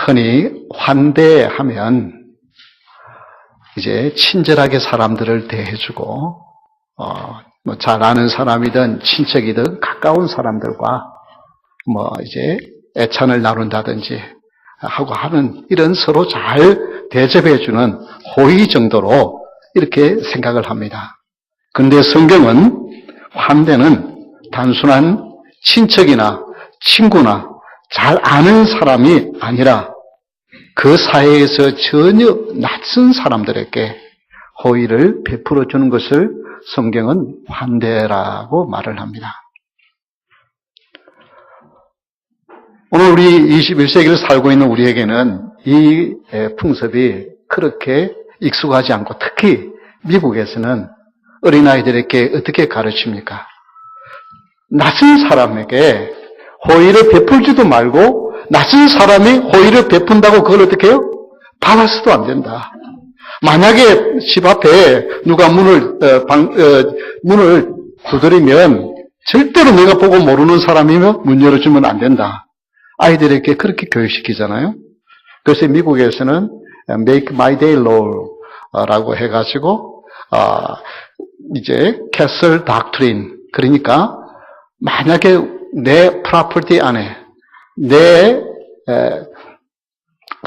흔히 환대하면 이제 친절하게 사람들을 대해주고, 뭐 잘 아는 사람이든 친척이든 가까운 사람들과 뭐 이제 애찬을 나눈다든지 하고 하는 이런 서로 잘 대접해주는 호의 정도로 이렇게 생각을 합니다. 그런데 성경은 환대는 단순한 친척이나 친구나 잘 아는 사람이 아니라 그 사회에서 전혀 낯선 사람들에게 호의를 베풀어 주는 것을 성경은 환대라고 말을 합니다. 오늘 우리 21세기를 살고 있는 우리에게는 이 풍습이 그렇게 익숙하지 않고 특히 미국에서는 어린아이들에게 어떻게 가르칩니까? 낯선 사람에게 호의를 베풀지도 말고 낯선 사람이 호의를 베푼다고 그걸 어떻게 해요? 받아서도 안 된다. 만약에 집 앞에 누가 문을 두드리면 절대로 내가 보고 모르는 사람이면 문 열어주면 안 된다. 아이들에게 그렇게 교육시키잖아요. 그래서 미국에서는 Make My Day Law라고 해가지고 이제 Castle Doctrine, 그러니까 만약에 내 프로퍼티 안에 내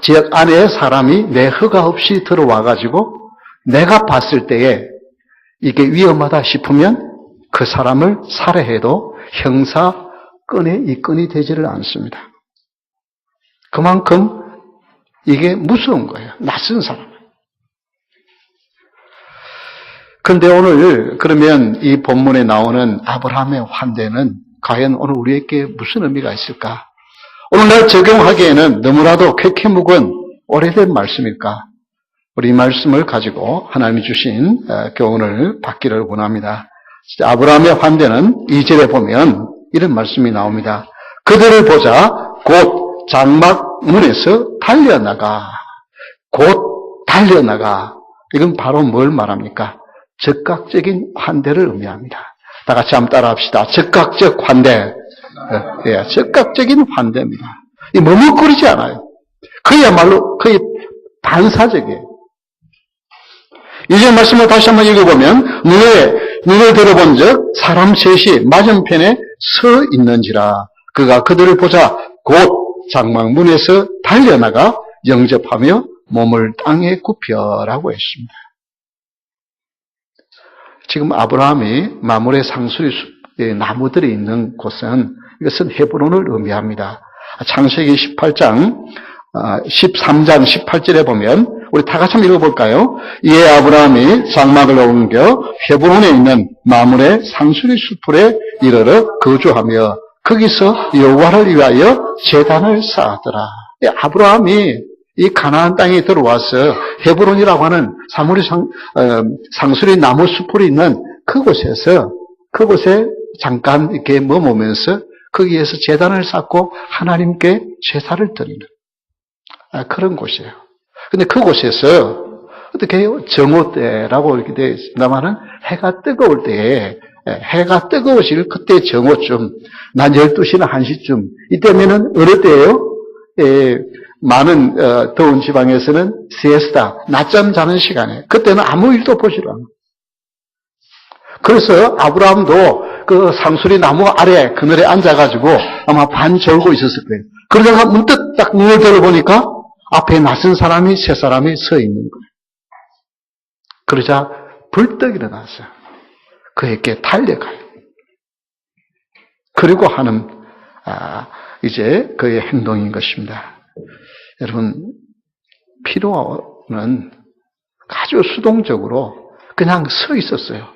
지역 안에 사람이 내 허가 없이 들어와가지고 내가 봤을 때에 이게 위험하다 싶으면 그 사람을 살해해도 형사건에 입건이 되지를 않습니다. 그만큼 이게 무서운 거예요. 낯선 사람. 그런데 오늘 그러면 이 본문에 나오는 아브라함의 환대는 과연 오늘 우리에게 무슨 의미가 있을까? 오늘날 적용하기에는 너무나도 쾌쾌 묵은 오래된 말씀일까? 우리 이 말씀을 가지고 하나님이 주신 교훈을 받기를 원합니다. 아브라함의 환대는 2절에 보면 이런 말씀이 나옵니다. 그들을 보자 곧 장막문에서 달려나가. 곧 달려나가. 이건 바로 뭘 말합니까? 즉각적인 환대를 의미합니다. 다 같이 한번 따라 합시다. 즉각적 환대. 예, 즉각적인 환대입니다. 이 머뭇거리지 않아요. 그야말로 거의 반사적이에요. 이제 말씀을 다시 한번 읽어보면 눈을 들어본 적 사람 셋이 맞은편에 서 있는지라 그가 그들을 보자 곧 장막문에서 달려나가 영접하며 몸을 땅에 굽혀라고 했습니다. 지금 아브라함이 마므레 상수리 나무들이 있는 곳은 이것은 헤브론을 의미합니다. 창세기 13장 18절에 보면 우리 다 같이 한번 읽어볼까요? 이에 아브라함이 장막을 옮겨 헤브론에 있는 마므레 상수리 수풀에 이르러 거주하며 거기서 여호와를 위하여 제단을 쌓았더라. 아브라함이 이 가나안 땅에 들어와서 헤브론이라고 하는 상수리 나무 수풀이 있는 그곳에 잠깐 이렇게 머무면서 거기에서 제단을 쌓고 하나님께 제사를 드리는 그런 곳이에요. 근데 그곳에서 어떻게 해요? 정오 때라고 이렇게 되어 있습니다만은 해가 뜨거울 때에 해가 뜨거워질 그때 정오쯤 난 12시나 1시쯤 이때면은 어느 때예요? 많은 더운 지방에서는 시에스타 낮잠 자는 시간에 그때는 아무 일도 보질 않아. 그래서 아브라함도 그 상수리 나무 아래 그늘에 앉아가지고 아마 반 졸고 있었을 거예요. 그러다가 문득 딱 눈을 들어보니까 앞에 낯선 사람이 세 사람이 서 있는 거예요. 그러자 벌떡 일어나서 그에게 달려가요. 그리고 하는 이제 그의 행동인 것입니다. 여러분 피로는 아주 수동적으로 그냥 서 있었어요.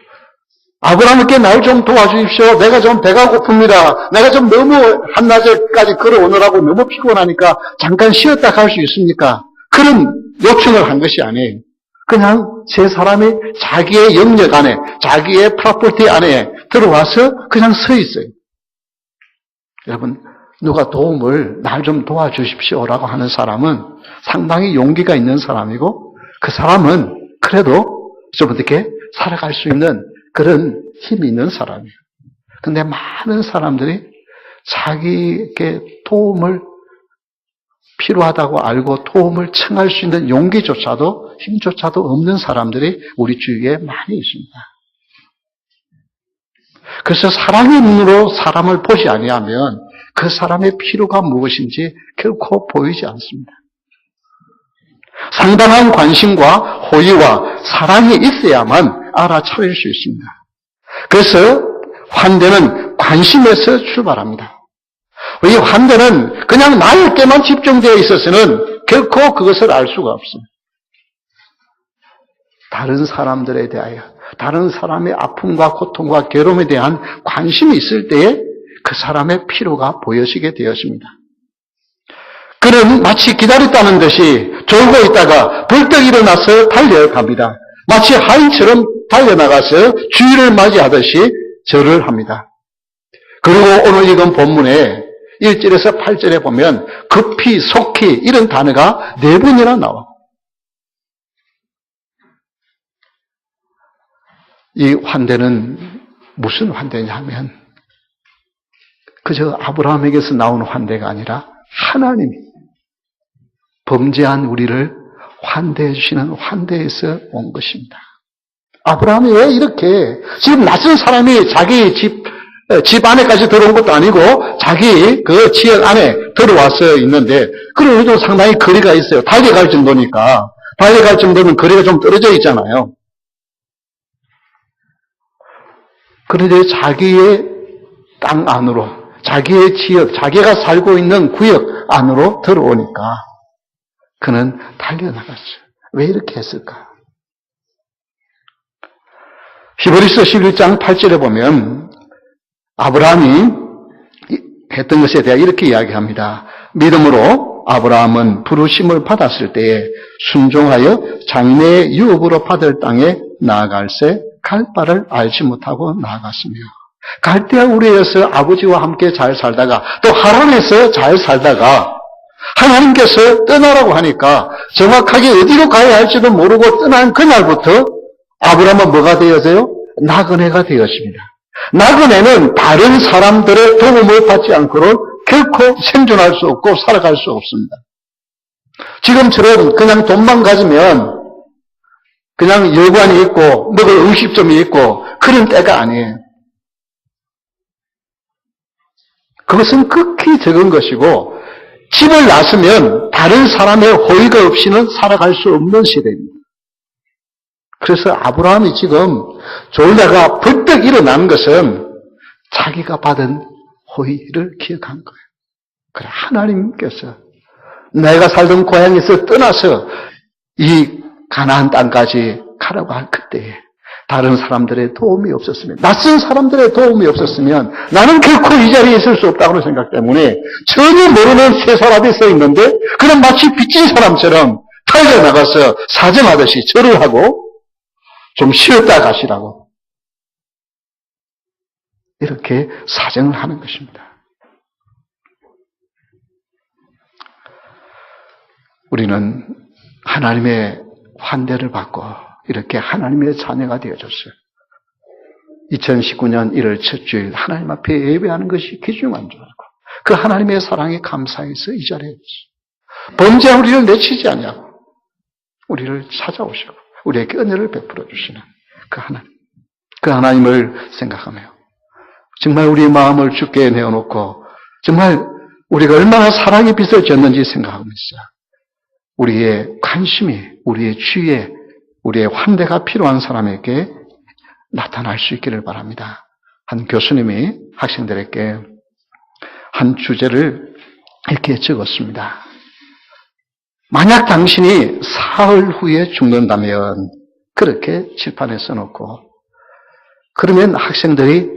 아브라함께 날 좀 도와주십시오. 내가 좀 배가 고픕니다. 내가 좀 너무 한낮에까지 걸어오느라고 너무 피곤하니까 잠깐 쉬었다 갈 수 있습니까? 그런 요청을 한 것이 아니에요. 그냥 세 사람이 자기의 영역 안에, 자기의 프로퍼티 안에 들어와서 그냥 서 있어요. 여러분, 누가 도움을 날 좀 도와주십시오라고 하는 사람은 상당히 용기가 있는 사람이고 그 사람은 그래도 좀 어떻게 살아갈 수 있는 그런 힘이 있는 사람이에요. 근데 많은 사람들이 자기에게 도움을 필요하다고 알고 도움을 청할 수 있는 용기조차도 힘조차도 없는 사람들이 우리 주위에 많이 있습니다. 그래서 사랑의 눈으로 사람을 보지 아니하면 그 사람의 필요가 무엇인지 결코 보이지 않습니다. 상당한 관심과 호의와 사랑이 있어야만 알아차릴 수 있습니다. 그래서 환대는 관심에서 출발합니다. 이 환대는 그냥 나에게만 집중되어 있어서는 결코 그것을 알 수가 없습니다. 다른 사람들에 대하여, 다른 사람의 아픔과 고통과 괴로움에 대한 관심이 있을 때에 그 사람의 필요가 보여지게 되었습니다. 그는 마치 기다렸다는 듯이 졸고 있다가 벌떡 일어나서 달려갑니다. 마치 하인처럼 달려나가서 주인을 맞이하듯이 절을 합니다. 그리고 오늘 읽은 본문에 1절에서 8절에 보면 급히, 속히 이런 단어가 4번이나 나와. 이 환대는 무슨 환대냐 하면 그저 아브라함에게서 나오는 환대가 아니라 하나님이 범죄한 우리를 환대해 주시는 환대에서 온 것입니다. 아브라함이 왜 이렇게 지금 낯선 사람이 자기 집 안에까지 들어온 것도 아니고 자기 그 지역 안에 들어와서 있는데 그래도 상당히 거리가 있어요. 달려갈 정도니까. 달려갈 정도면 거리가 좀 떨어져 있잖아요. 그런데 자기의 땅 안으로, 자기의 지역, 자기가 살고 있는 구역 안으로 들어오니까 그는 달려나갔어요. 왜 이렇게 했을까? 히브리서 11장 8절에 보면 아브라함이 했던 것에 대해 이렇게 이야기합니다. 믿음으로 아브라함은 부르심을 받았을 때에 순종하여 장래의 유업으로 받을 땅에 나아갈새 갈 바를 알지 못하고 나아갔으며 갈대아 우리에서 아버지와 함께 잘 살다가 또 하란에서 잘 살다가 하나님께서 떠나라고 하니까 정확하게 어디로 가야 할지도 모르고 떠난 그날부터 아브라함은 뭐가 되어져요? 나그네가 되었습니다. 나그네는 다른 사람들의 도움을 받지 않고는 결코 생존할 수 없고 살아갈 수 없습니다. 지금처럼 그냥 돈만 가지면 그냥 여관이 있고 먹을 음식점이 있고 그런 때가 아니에요. 그것은 극히 적은 것이고 집을 나서면 다른 사람의 호의가 없이는 살아갈 수 없는 시대입니다. 그래서 아브라함이 지금 졸다가 벌떡 일어난 것은 자기가 받은 호의를 기억한 거예요. 그래, 하나님께서 내가 살던 고향에서 떠나서 이 가나안 땅까지 가라고 할 그때에 다른 사람들의 도움이 없었으면, 낯선 사람들의 도움이 없었으면 나는 결코 이 자리에 있을 수 없다고 생각 때문에 전혀 모르는 세 사람이 서 있는데 그는 마치 빚진 사람처럼 달려나가서 사정하듯이 절을 하고 좀 쉬었다 가시라고 이렇게 사정을 하는 것입니다. 우리는 하나님의 환대를 받고 이렇게 하나님의 자녀가 되어졌어요. 2019년 1월 첫 주일 하나님 앞에 예배하는 것이 귀중한 줄 알고 그 하나님의 사랑에 감사해서 이 자리에 있어요. 범죄한 우리를 내치지 않냐고 우리를 찾아오시고 우리에게 은혜를 베풀어 주시는 그 하나님을 생각하며 정말 우리의 마음을 주께 내어놓고 정말 우리가 얼마나 사랑의 빛을 졌는지 생각하고 있어요. 우리의 관심이 우리의 주위에 우리의 환대가 필요한 사람에게 나타날 수 있기를 바랍니다. 한 교수님이 학생들에게 한 주제를 이렇게 적었습니다. 만약 당신이 사흘 후에 죽는다면 그렇게 칠판에 써놓고 그러면 학생들이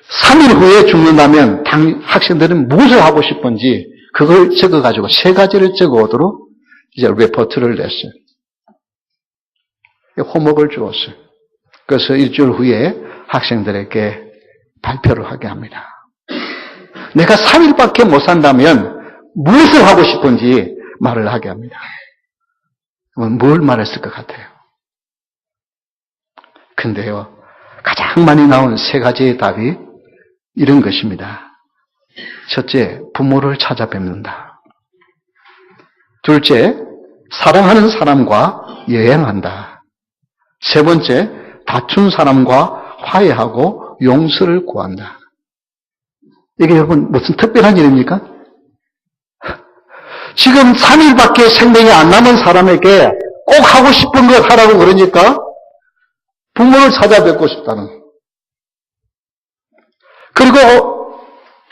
3일 후에 죽는다면 학생들은 무엇을 하고 싶은지 그걸 적어가지고 3가지를 적어오도록 이제 레포트를 냈어요. 호목을 주었어요. 그래서 일주일 후에 학생들에게 발표를 하게 합니다. 내가 3일밖에 못 산다면 무엇을 하고 싶은지 말을 하게 합니다. 그러면 뭘 말했을 것 같아요? 근데요, 가장 많이 나온 3가지의 답이 이런 것입니다. 첫째, 부모를 찾아뵙는다. 둘째, 사랑하는 사람과 여행한다. 세 번째, 다툰 사람과 화해하고 용서를 구한다. 이게 여러분 무슨 특별한 일입니까? 지금 3일밖에 생명이 안 남은 사람에게 꼭 하고 싶은 것 하라고 그러니까 부모를 찾아뵙고 싶다는. 그리고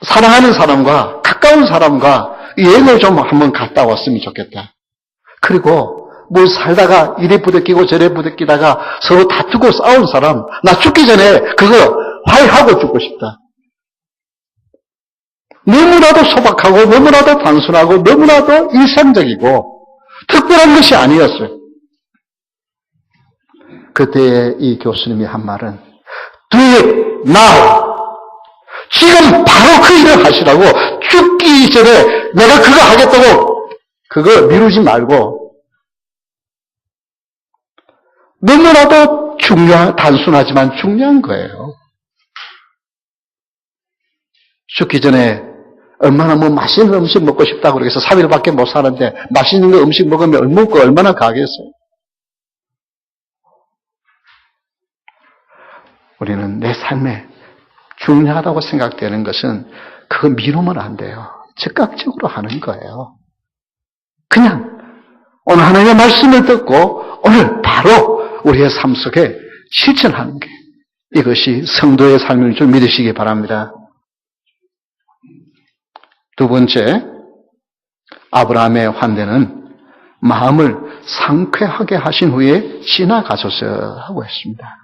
사랑하는 사람과 가까운 사람과 여행을 좀 한번 갔다 왔으면 좋겠다. 그리고 뭐 살다가 이래 부대끼고 저래 부대끼다가 서로 다투고 싸운 사람, 나 죽기 전에 그거 화해하고 죽고 싶다. 너무나도 소박하고 너무나도 단순하고 너무나도 일상적이고 특별한 것이 아니었어요. 그때 이 교수님이 한 말은 Do it now. 지금 바로 그 일을 하시라고. 죽기 전에 내가 그거 하겠다고 그거 미루지 말고. 너무나도 단순하지만 중요한 거예요. 죽기 전에 얼마나 뭐 맛있는 음식 먹고 싶다고 그래서 3일밖에 못 사는데 맛있는 음식 먹으면 먹고 얼마나 가겠어요. 우리는 내 삶에 중요하다고 생각되는 것은 그거 미루면 안 돼요. 즉각적으로 하는 거예요. 그냥 오늘 하나님의 말씀을 듣고 오늘 바로 우리의 삶 속에 실천하는 게 이것이 성도의 삶인 줄 믿으시기 바랍니다. 두 번째, 아브라함의 환대는 마음을 상쾌하게 하신 후에 지나가소서 하고 했습니다.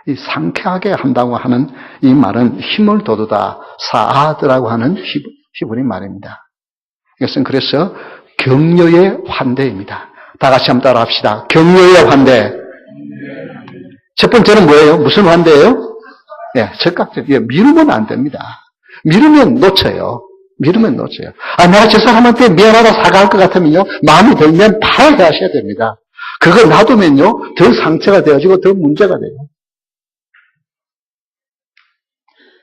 이 상쾌하게 한다고 하는 이 말은 힘을 돋우다, 사아드라고 하는 히브리 말입니다. 이것은 그래서 격려의 환대입니다. 다 같이 한번 따라 합시다. 격려의 환대. 첫 번째는 뭐예요? 무슨 환대예요? 네, 적극적. 미루면 안 됩니다. 미루면 놓쳐요. 미루면 놓쳐요. 내가 저 사람한테 미안하다 사과할 것 같으면요, 마음이 들면 바로 하셔야 됩니다. 그걸 놔두면요, 더 상처가 되어지고 더 문제가 돼요.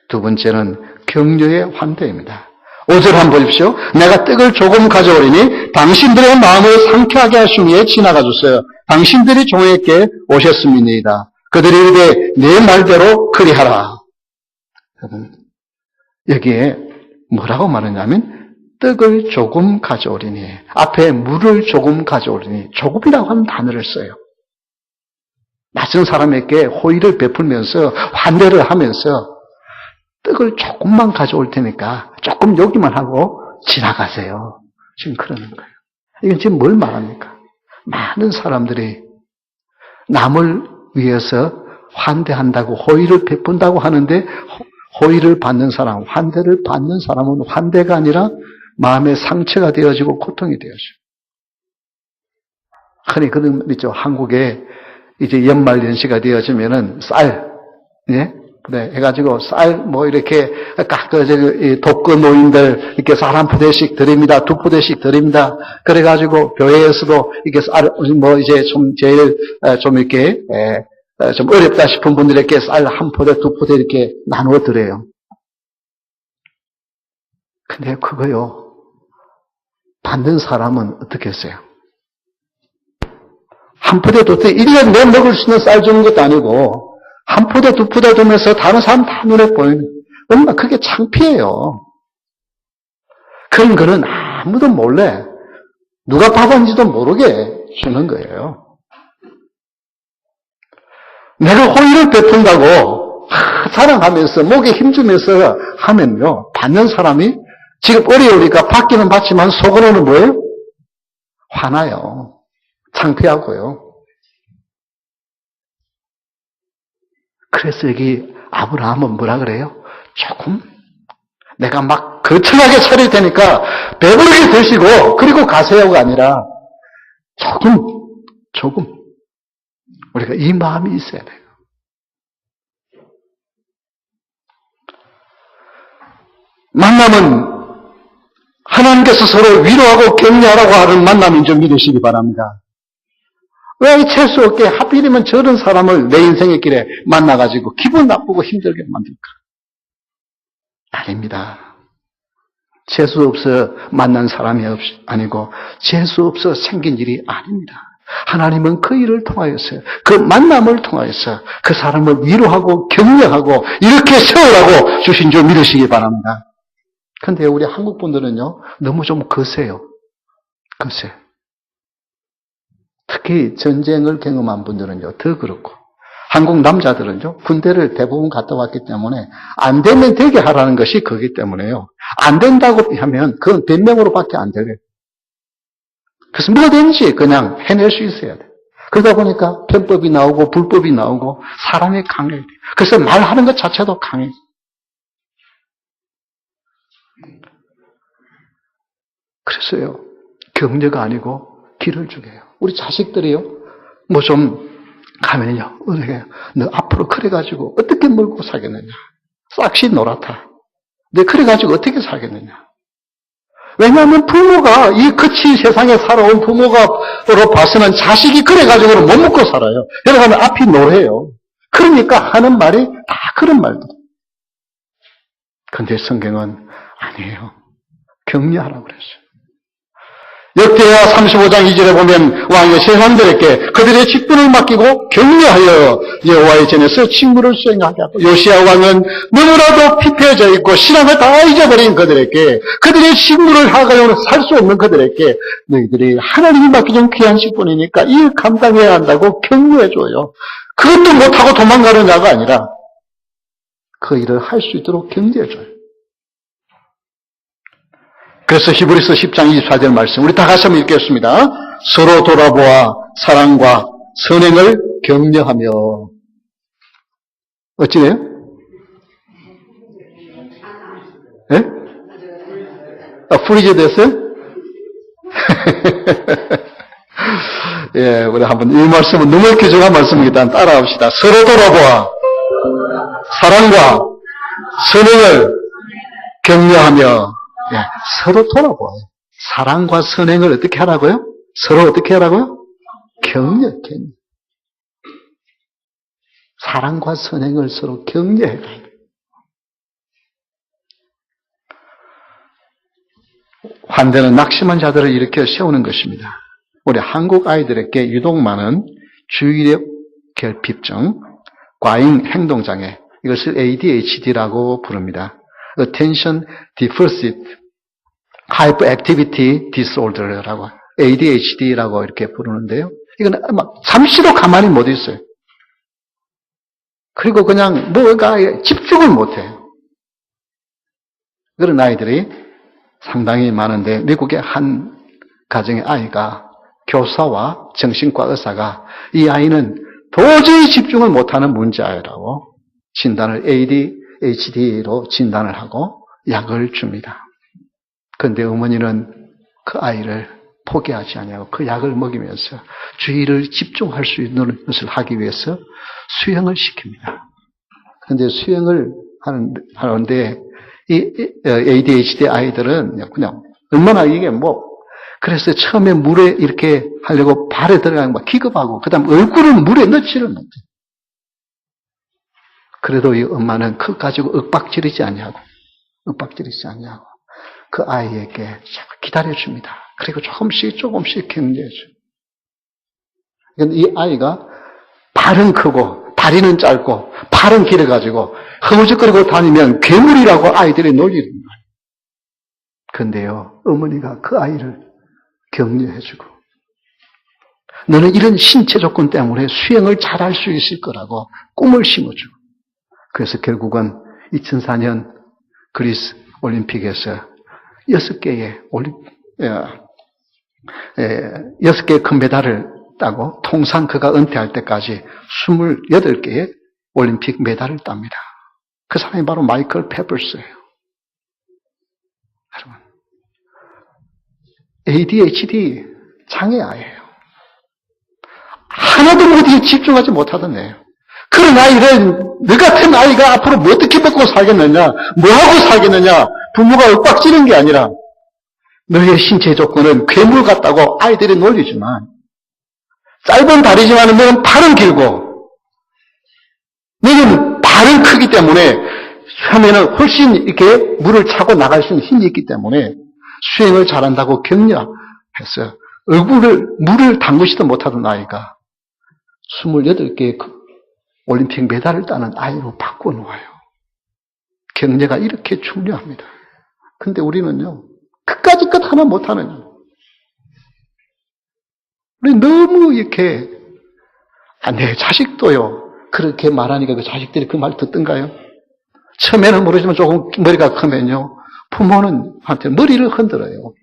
두 번째는 격려의 환대입니다. 5절 한번 보십시오. 내가 떡을 조금 가져오리니 당신들의 마음을 상쾌하게 하신 후에 지나가 주세요. 당신들이 종에게 오셨음이니이다. 그들이 이르되 내 말대로 그리하라. 여기에 뭐라고 말하냐면 떡을 조금 가져오리니, 앞에 물을 조금 가져오리니, 조금이라고 하는 단어를 써요. 낯선 사람에게 호의를 베풀면서 환대를 하면서 떡을 조금만 가져올 테니까 조금 여기만 하고 지나가세요. 지금 그러는 거예요. 이건 지금 뭘 말합니까? 많은 사람들이 남을 위해서 환대한다고, 호의를 베푼다고 하는데 호의를 받는 사람, 환대를 받는 사람은 환대가 아니라 마음의 상처가 되어지고 고통이 되어져요. 흔히 그런 말 있죠. 한국에 이제 연말 연시가 되어지면은 쌀, 예? 그래, 해가지고 쌀, 이렇게, 독거 노인들, 이렇게 쌀 한 푸대씩 드립니다. 2푸대씩 드립니다. 그래가지고, 교회에서도 이렇게 쌀, 이제 제일, 이렇게, 좀 어렵다 싶은 분들에게 쌀 1푸대, 2푸대 이렇게 나누어 드려요. 근데 그거요, 받는 사람은 어떻게 했어요? 1푸대, 2푸대, 1년 내 먹을 수 있는 쌀 주는 것도 아니고, 1푸대, 2푸대 주면서 다른 사람 다 눈에 보이는, 얼마나 그게 창피해요. 그런 거는 아무도 몰래, 누가 받았는지도 모르게 주는 거예요. 내가 호의를 베푼다고 사랑하면서 목에 힘주면서 하면요, 받는 사람이 지금 어려우니까 받기는 받지만 속으로는 뭐예요? 화나요. 창피하고요. 그래서 여기 아브라함은 뭐라 그래요? 조금 내가 막 거창하게 차릴 테니까 배부르게 드시고 그리고 가세요가 아니라 조금 우리가 이 마음이 있어야 돼요. 만남은 하나님께서 서로 위로하고 격려하라고 하는 만남인 줄 믿으시기 바랍니다. 왜 찰수 없게 하필이면 저런 사람을 내 인생의 길에 만나가지고 기분 나쁘고 힘들게 만들까? 아닙니다. 재수 없어 만난 사람이 아니고 재수 없어 생긴 일이 아닙니다. 하나님은 그 일을 통하여서, 그 만남을 통하여서 그 사람을 위로하고 격려하고 이렇게 세우라고 주신 줄 믿으시기 바랍니다. 근데 우리 한국 분들은요, 너무 좀 거세요. 거세. 특히 전쟁을 경험한 분들은요, 더 그렇고. 한국 남자들은요, 군대를 대부분 갔다 왔기 때문에 안 되면 되게 하라는 것이 그기 때문에요. 안 된다고 하면 그건 변명으로밖에 안 되래요. 그래서 뭐든지 그냥 해낼 수 있어야 돼. 그러다 보니까 편법이 나오고 불법이 나오고 사람이 강해야 돼. 그래서 말하는 것 자체도 강해. 그래서요, 격려가 아니고 길을 주게 해요. 우리 자식들이요, 뭐 좀 가면요, 어떻게 해요? 너 앞으로 그래가지고 어떻게 물고 살겠느냐? 싹시 놀았다. 너 그래가지고 어떻게 살겠느냐? 왜냐하면 부모가, 이 끝이 세상에 살아온 부모가로 봐서는 자식이 그래가지고는 못 먹고 살아요. 여러분 앞이 노래요. 그러니까 하는 말이 다 그런 말들. 근데 성경은 아니에요. 격려하라고 그랬어요. 역대하 35장 2절에 보면 왕이 세상들에게 그들의 직분을 맡기고 격려하여 여호와의 전에서 직무를 수행하게 하고, 요시야 왕은 너무나도 피폐해져 있고 신앙을 다 잊어버린 그들에게, 그들의 직무를 하고는 살 수 없는 그들에게 너희들이 하나님이 맡겨준 귀한 직분이니까 이 감당해야 한다고 격려해줘요. 그것도 못하고 도망가는 자가 아니라 그 일을 할 수 있도록 격려해줘요. 그래서 히브리서 10장 24절 말씀, 우리 다 같이 한번 읽겠습니다. 서로 돌아보아 사랑과 선행을 격려하며. 어찌래요? 예? 프리즈 됐어요? 예, 우리 한번 이 말씀은 너무 귀중한 말씀입니다. 따라합시다. 서로 돌아보아 사랑과 선행을 격려하며. 예, 서로 돌아보아요. 사랑과 선행을 어떻게 하라고요? 서로 어떻게 하라고요? 격려. 사랑과 선행을 서로 격려해라. 환대는 낙심한 자들을 일으켜 세우는 것입니다. 우리 한국 아이들에게 유독 많은 주의력 결핍증, 과잉 행동장애, 이것을 ADHD라고 부릅니다. Attention Deficit Hyperactivity Disorder라고, ADHD라고 이렇게 부르는데요. 이건 잠시도 가만히 못 있어요. 그리고 그냥 뭐가 집중을 못 해요. 그런 아이들이 상당히 많은데, 미국의 한 가정의 아이가 교사와 정신과 의사가 이 아이는 도저히 집중을 못하는 문제아이라고 진단을 ADHD로 진단을 하고 약을 줍니다. 그런데 어머니는 그 아이를 포기하지 아니하고 그 약을 먹이면서 주의를 집중할 수 있는 것을 하기 위해서 수영을 시킵니다. 그런데 수영을 하는데 이 ADHD 아이들은 그냥 얼마나 이게 그래서 처음에 물에 이렇게 하려고 발에 들어가면 막 기겁하고, 그 다음 얼굴을 물에 넣지를 못해요. 그래도 이 엄마는 그거 가지고 윽박지르지 아니하고 그 아이에게 기다려줍니다. 그리고 조금씩 격려해줘요. 이 아이가 발은 크고 다리는 짧고 팔은 길어가지고 허우적거리고 다니면 괴물이라고 아이들이 놀리는 거예요. 그런데요, 어머니가 그 아이를 격려해주고, 너는 이런 신체 조건 때문에 수영을 잘할 수 있을 거라고 꿈을 심어주고, 그래서 결국은 2004년 그리스 올림픽에서 6개의 6개의 금메달을 따고, 통상 그가 은퇴할 때까지 28개의 올림픽 메달을 땁니다. 그 사람이 바로 마이클 페퍼스예요. 여러분, ADHD 장애아예요. 하나도 어디에 집중하지 못하던 애예요. 그런 아이를, 너 같은 아이가 앞으로 뭐 어떻게 먹고 살겠느냐, 뭐 하고 살겠느냐, 부모가 윽박지른 게 아니라, 너의 신체 조건은 괴물 같다고 아이들이 놀리지만, 짧은 다리지만 너는 팔은 길고, 너는 발은 크기 때문에 하면은 훨씬 이렇게 물을 차고 나갈 수 있는 힘이 있기 때문에 수행을 잘한다고 격려했어요. 물을 담그지도 못하던 아이가 28개의 올림픽 메달을 따는 아이로 바꿔놓아요. 격려가 이렇게 중요합니다. 근데 우리는요, 그까짓 것 하나 못하는, 우리 너무 이렇게, 내 자식도요, 그렇게 말하니까 그 자식들이 그 말 듣던가요? 처음에는 모르지만 조금 머리가 크면요, 부모는 한테 머리를 흔들어요.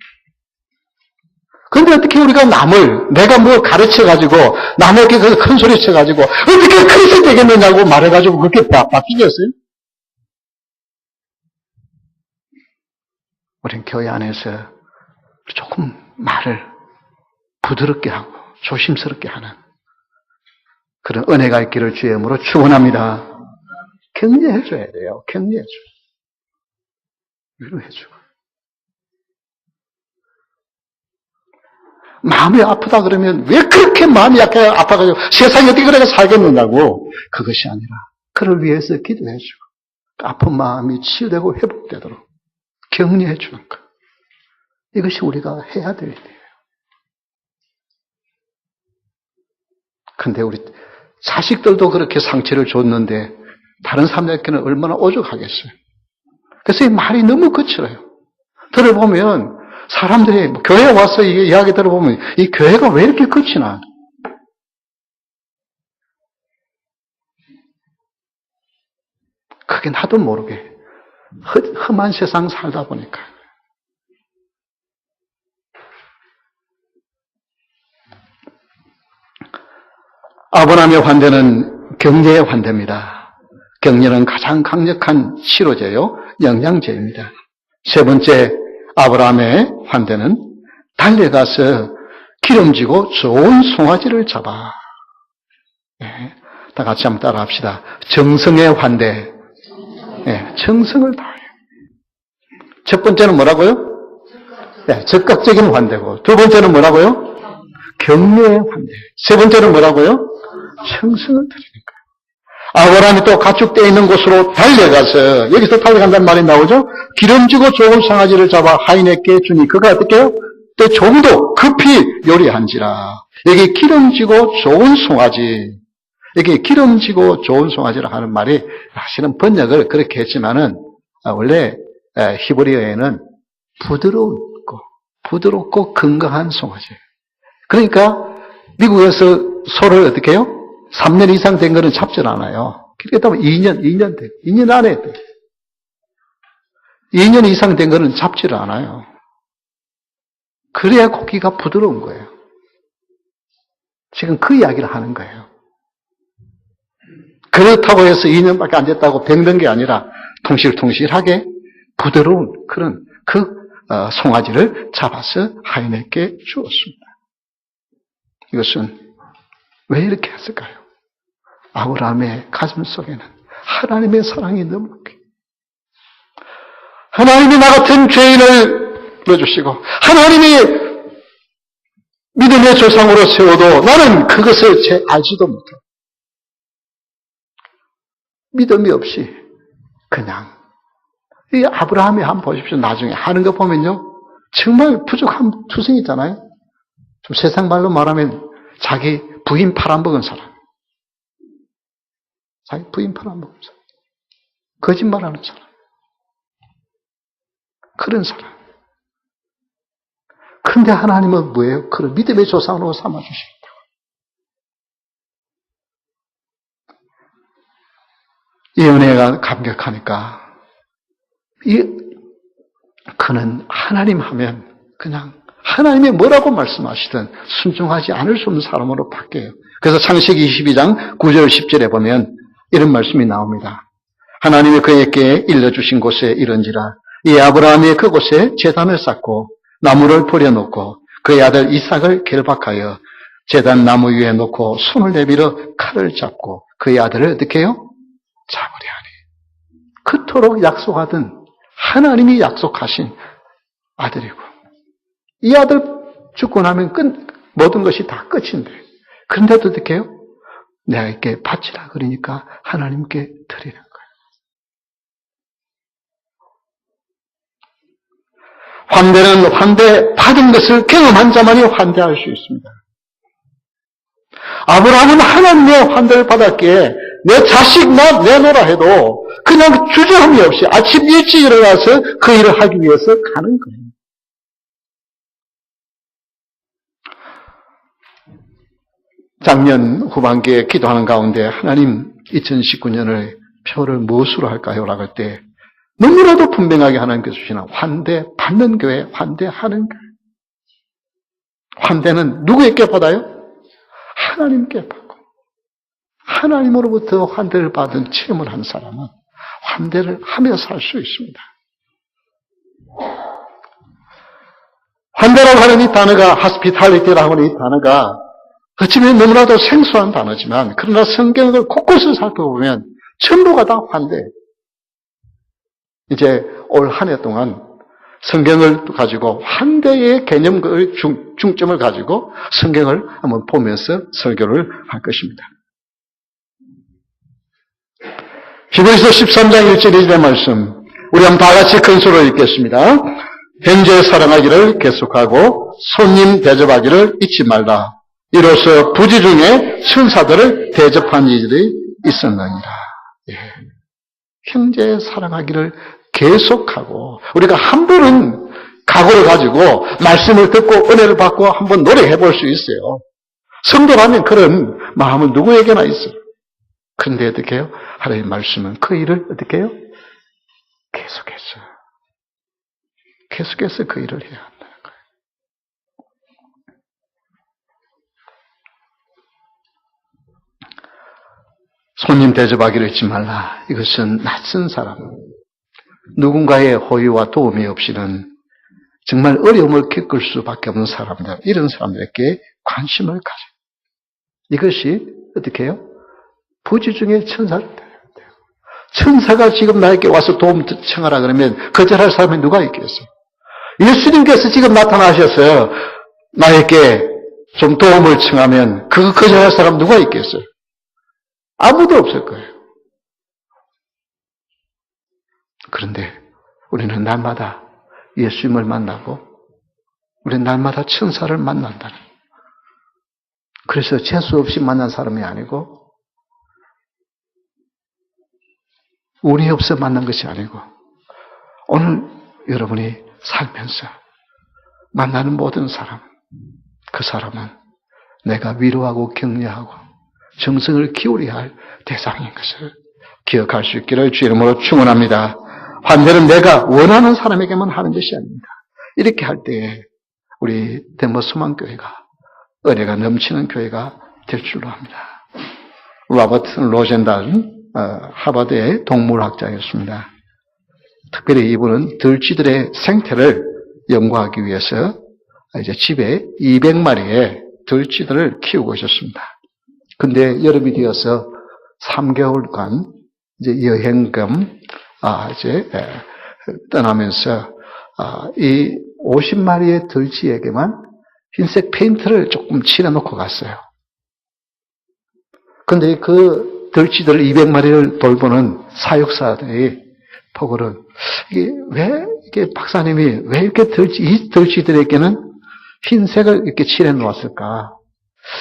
그런데 어떻게 우리가 내가 뭐 가르쳐가지고, 남에게 큰 소리 쳐가지고, 어떻게 그래서 되겠느냐고 말해가지고 그렇게 바뀌겠어요? 우린 교회 안에서 조금 말을 부드럽게 하고 조심스럽게 하는 그런 은혜가 있기를 주의 이름으로 축원합니다. 격려해줘야 돼요. 격려해줘. 위로해주고. 마음이 아프다 그러면 왜 그렇게 마음이 아파가지고 세상에 어떻게 그렇게 살겠느냐고. 그것이 아니라 그를 위해서 기도해주고 아픈 마음이 치유되고 회복되도록 격려해주는 것. 이것이 우리가 해야 될 일이에요. 근데 우리 자식들도 그렇게 상처를 줬는데 다른 사람들에게는 얼마나 오죽하겠어요. 그래서 이 말이 너무 거칠어요. 들어보면 사람들이 교회에 와서 이야기 들어보면 이 교회가 왜 이렇게 거치나. 그게 나도 모르게 험한 세상 살다 보니까. 아브라함의 환대는 격려의 환대입니다. 격려는 가장 강력한 치료제요, 영양제입니다. 세 번째, 아브라함의 환대는 달려가서 기름지고 좋은 송아지를 잡아. 네, 다 같이 한번 따라 합시다. 정성의 환대. 네, 정성을 다해요. 첫 번째는 뭐라고요? 네, 적극적인 환대고, 두 번째는 뭐라고요? 격려의 환대. 세 번째는 뭐라고요? 정성을 드리는 거예요. 아브라함이 또 가축되어 있는 곳으로 달려가서, 여기서 달려간다는 말이 나오죠? 기름지고 좋은 송아지를 잡아 하인에게 주니, 그가 어떻게 해요? 또 조금도 급히 요리한지라. 여기 기름지고 좋은 송아지. 여기 기름지고 좋은 송아지라 하는 말이, 사실은 번역을 그렇게 했지만은, 원래 히브리어에는 부드럽고 건강한 송아지예요. 그러니까 미국에서 소를 어떻게 해요? 3년 이상 된 거는 잡질 않아요. 그렇게 하면 2년 안에 돼. 2년 이상 된 거는 잡지를 않아요. 그래야 고기가 부드러운 거예요. 지금 그 이야기를 하는 거예요. 그렇다고 해서 2년밖에 안 됐다고 병든 게 아니라 통실통실하게 부드러운 그런 송아지를 잡아서 하인에게 주었습니다. 이것은 왜 이렇게 했을까요? 아브라함의 가슴 속에는 하나님의 사랑이 너무 하나님이 나 같은 죄인을 넣어주시고 하나님이 믿음의 조상으로 세워도 나는 그것을 알지도 못하고 믿음이 없이 그냥 이 아브라함이 한번 보십시오. 나중에 하는 거 보면요 정말 부족한 투성이잖아요. 좀 세상 말로 말하면 자기 부인 팔아먹은 사람. 자기 부인 팔아먹은 사람. 거짓말하는 사람. 그런 사람. 근데 하나님은 뭐예요? 그를 믿음의 조상으로 삼아주십니다. 이 은혜가 감격하니까 그는 하나님 하면 그냥 하나님이 뭐라고 말씀하시든 순종하지 않을 수 없는 사람으로 바뀌어요. 그래서 창세기 22장 9절 10절에 보면 이런 말씀이 나옵니다. 하나님이 그에게 일러주신 곳에 이른지라 이 아브라함이 그곳에 제단을 쌓고 나무를 버려놓고 그의 아들 이삭을 결박하여 제단 나무 위에 놓고 손을 내밀어 칼을 잡고 그의 아들을 어떻게 해요? 잡으려 하니. 그토록 약속하던 하나님이 약속하신 아들이고 이 아들 죽고 나면 모든 것이 다 끝인데 그런데도 어떻게 해요? 내가 이렇게 바치라 그러니까 하나님께 드리는 거예요. 환대는 환대 받은 것을 경험한 자만이 환대할 수 있습니다. 아브라함은 하나님의 환대를 받았기에 내 자식 나 내놓으라 해도 그냥 주저함이 없이 아침 일찍 일어나서 그 일을 하기 위해서 가는 거예요. 작년 후반기에 기도하는 가운데 하나님 2019년을 표를 무엇으로 할까요? 라고 할 때 너무나도 분명하게 하나님께서 주시는 환대 받는 교회, 환대하는 교회. 환대는 누구에게 받아요? 하나님께 받고 하나님으로부터 환대를 받은 체험을 한 사람은 환대를 하며 살 수 있습니다. 환대라고 하는 이 단어가 hospitality라고 하는 이 단어가 어쩌면 너무나도 생소한 단어지만 그러나 성경을 곳곳을 살펴보면 전부가 다 환대예요. 이제 올 한 해 동안 성경을 가지고 환대의 개념을 중점을 가지고 성경을 한번 보면서 설교를 할 것입니다. 히브리서 13장 1절 2절의 말씀 우리 한번 다 같이 큰 소리로 읽겠습니다. 형제 사랑하기를 계속하고 손님 대접하기를 잊지 말라. 이로써 부지 중에 천사들을 대접한 이들이 있었느니라. 예. 형제 사랑하기를 계속하고 우리가 한 번은 각오를 가지고 말씀을 듣고 은혜를 받고 한번 노력해 볼 수 있어요. 성도라면 그런 마음은 누구에게나 있어요. 그런데 어떻게 해요? 하나님의 말씀은 그 일을 어떻게 해요? 계속해서 그 일을 해야 한다는 거예요. 손님 대접하기를 잊지 말라. 이것은 낯선 사람, 누군가의 호의와 도움이 없이는 정말 어려움을 겪을 수밖에 없는 사람들, 이런 사람들에게 관심을 가져. 이것이 어떻게 해요? 부지 중에 천사를 대해야 돼요. 천사가 지금 나에게 와서 도움 청하라 그러면 거절할 사람이 누가 있겠어요? 예수님께서 지금 나타나셔서 나에게 좀 도움을 청하면 그거 거절할 사람 누가 있겠어요? 아무도 없을 거예요. 그런데 우리는 날마다 예수님을 만나고 우리는 날마다 천사를 만난다는, 그래서 재수 없이 만난 사람이 아니고 운이 없어 만난 것이 아니고 오늘 여러분이 살면서 만나는 모든 사람, 그 사람은 내가 위로하고 격려하고 정성을 기울여야 할 대상인 것을 기억할 수 있기를 주 이름으로 축원합니다. 환대는 내가 원하는 사람에게만 하는 것이 아닙니다. 이렇게 할 때에 우리 대모소망교회가 은혜가 넘치는 교회가 될 줄로 합니다. 로버트 로젠달은 하버드의 동물학자였습니다. 특별히 이분은 들쥐들의 생태를 연구하기 위해서 이제 집에 200마리의 들쥐들을 키우고 있었습니다. 근데 여름이 되어서 3개월간 이제 여행 겸 이제 떠나면서 이 50마리의 들쥐에게만 흰색 페인트를 조금 칠해놓고 갔어요. 근데 그 들쥐들 200마리를 돌보는 사육사들이 보고는 이게 박사님이 왜 이렇게 이 들쥐들에게는 흰색을 이렇게 칠해 놓았을까?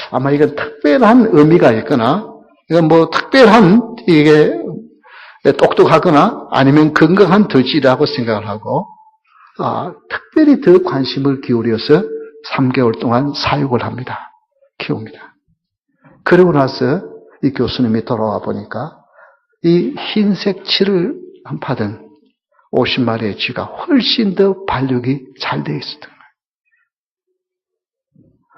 아마 이건 특별한 의미가 있거나, 이건 뭐 특별한 이게 똑똑하거나 아니면 건강한 들쥐라고 생각을 하고, 특별히 더 관심을 기울여서 3개월 동안 사육을 합니다. 키웁니다. 그러고 나서 이 교수님이 돌아와 보니까 이 흰색 칠을 안 받은 50마리의 쥐가 훨씬 더 발육이 잘 되어 있었던 거예요.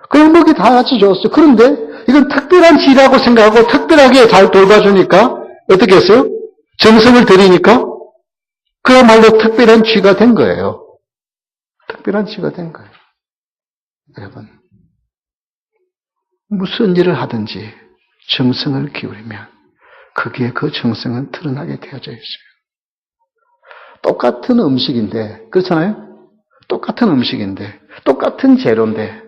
그냥 먹이 다 같이 줬어요. 그런데 이건 특별한 쥐라고 생각하고 특별하게 잘 돌봐주니까 어떻게 했어요? 정성을 들이니까 그야말로 특별한 쥐가 된 거예요. 특별한 쥐가 된 거예요. 여러분, 무슨 일을 하든지 정성을 기울이면 거기에 그 정성은 드러나게 되어져 있어요. 똑같은 음식인데, 그렇잖아요? 똑같은 음식인데, 똑같은 재료인데,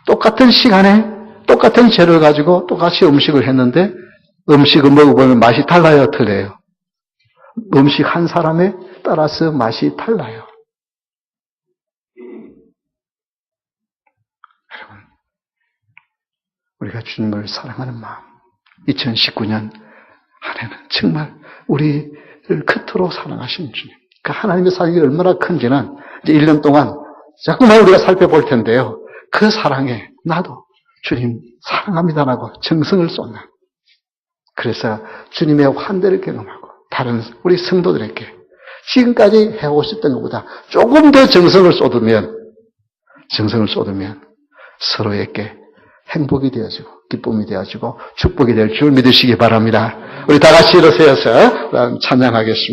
똑같은 시간에 똑같은 재료를 가지고 똑같이 음식을 했는데 음식을 먹어보면 맛이 달라요, 틀려요? 음식 한 사람에 따라서 맛이 달라요. 우리가 주님을 사랑하는 마음, 2019년 한 해는 정말 우리를 그토록 사랑하신 주님, 그 하나님의 사랑이 얼마나 큰지는 이제 1년 동안 자꾸만 우리가 살펴볼 텐데요. 그 사랑에 나도 주님 사랑합니다라고 정성을 쏟는, 그래서 주님의 환대를 경험하고 다른 우리 성도들에게 지금까지 해오셨던 것보다 조금 더 정성을 쏟으면 서로에게 행복이 되어지고 기쁨이 되어지고 축복이 될 줄 믿으시기 바랍니다. 우리 다 같이 일어서서 찬양하겠습니다.